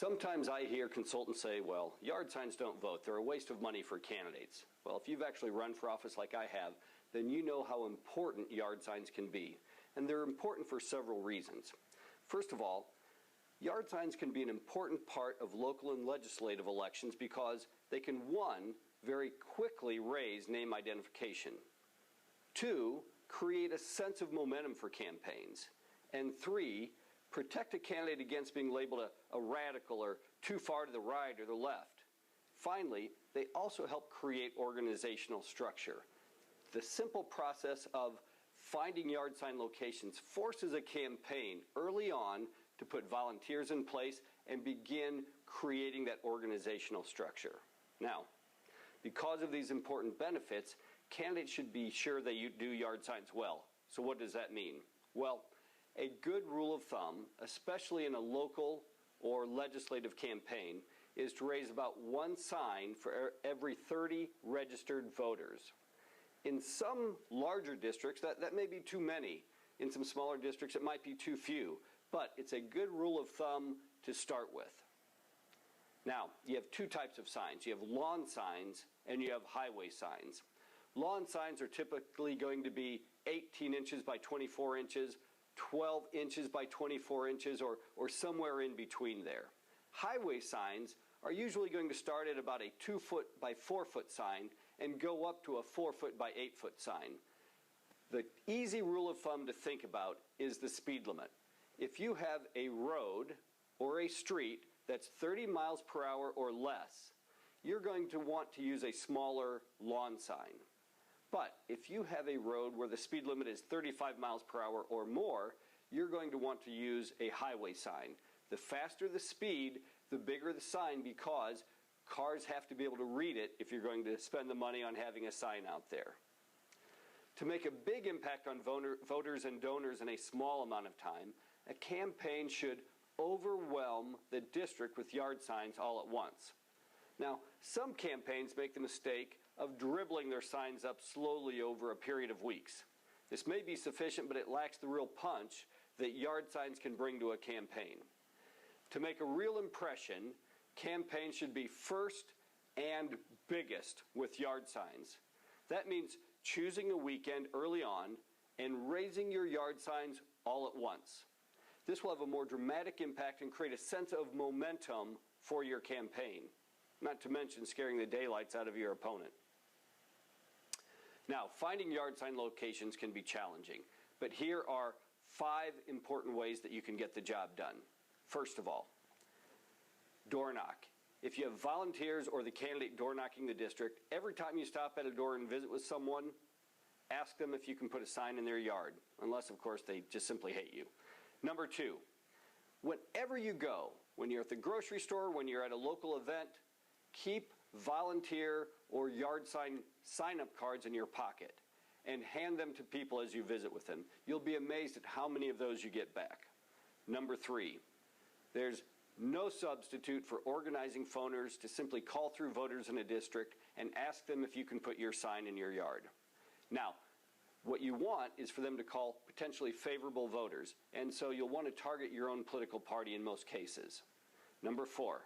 Sometimes I hear consultants say, well, yard signs don't vote. They're a waste of money for candidates. Well, if you've actually run for office like I have, then you know how important yard signs can be. And they're important for several reasons. First of all, yard signs can be an important part of local and legislative elections because they can, one, very quickly raise name identification. Two, create a sense of momentum for campaigns. And three, protect a candidate against being labeled a radical or too far to the right or the left. Finally, they also help create organizational structure. The simple process of finding yard sign locations forces a campaign early on to put volunteers in place and begin creating that organizational structure. Now, because of these important benefits, candidates should be sure they do yard signs well. So what does that mean? Well, a good rule of thumb, especially in a local or legislative campaign, is to raise about one sign for every 30 registered voters. In some larger districts, that may be too many. In some smaller districts, it might be too few. But it's a good rule of thumb to start with. Now, you have two types of signs. You have lawn signs and you have highway signs. Lawn signs are typically going to be 18 inches by 24 inches, 12 inches by 24 inches, or somewhere in between there. Highway signs are usually going to start at about a 2-foot by 4-foot sign and go up to a 4-foot by 8-foot sign. The easy rule of thumb to think about is the speed limit. If you have a road or a street that's 30 miles per hour or less, you're going to want to use a smaller lawn sign. But if you have a road where the speed limit is 35 miles per hour or more, you're going to want to use a highway sign. The faster the speed, the bigger the sign, because cars have to be able to read it if you're going to spend the money on having a sign out there. To make a big impact on voters and donors in a small amount of time, a campaign should overwhelm the district with yard signs all at once. Now, some campaigns make the mistake of dribbling their signs up slowly over a period of weeks. This may be sufficient, but it lacks the real punch that yard signs can bring to a campaign. To make a real impression, campaigns should be first and biggest with yard signs. That means choosing a weekend early on and raising your yard signs all at once. This will have a more dramatic impact and create a sense of momentum for your campaign, not to mention scaring the daylights out of your opponent. Now, finding yard sign locations can be challenging, but here are 5 important ways that you can get the job done. First of all, door knock. If you have volunteers or the candidate door knocking the district, every time you stop at a door and visit with someone, ask them if you can put a sign in their yard, unless, of course, they just simply hate you. Number 2, whenever you go, when you're at the grocery store, when you're at a local event, keep volunteer or yard sign-up cards in your pocket and hand them to people as you visit with them. You'll be amazed at how many of those you get back. Number 3, there's no substitute for organizing phoners to simply call through voters in a district and ask them if you can put your sign in your yard. Now, what you want is for them to call potentially favorable voters, and so you'll want to target your own political party in most cases. Number 4,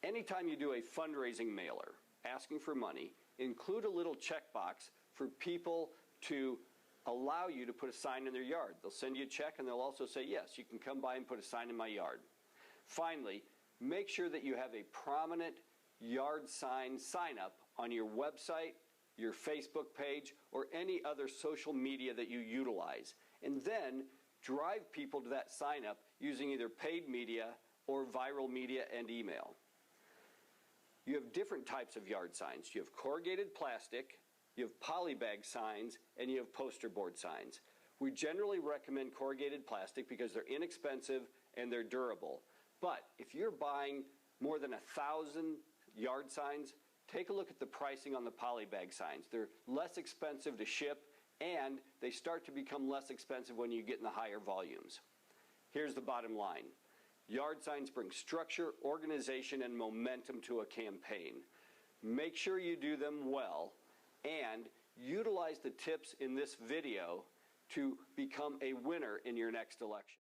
anytime you do a fundraising mailer asking for money, include a little checkbox for people to allow you to put a sign in their yard. They'll send you a check and they'll also say, yes, you can come by and put a sign in my yard. Finally, make sure that you have a prominent yard sign up on your website, your Facebook page, or any other social media that you utilize. And then drive people to that sign up using either paid media or viral media and email. You have different types of yard signs. You have corrugated plastic, you have polybag signs, and you have poster board signs. We generally recommend corrugated plastic because they're inexpensive and they're durable. But if you're buying more than 1,000 yard signs, take a look at the pricing on the polybag signs. They're less expensive to ship, and they start to become less expensive when you get in the higher volumes. Here's the bottom line. Yard signs bring structure, organization, and momentum to a campaign. Make sure you do them well, and utilize the tips in this video to become a winner in your next election.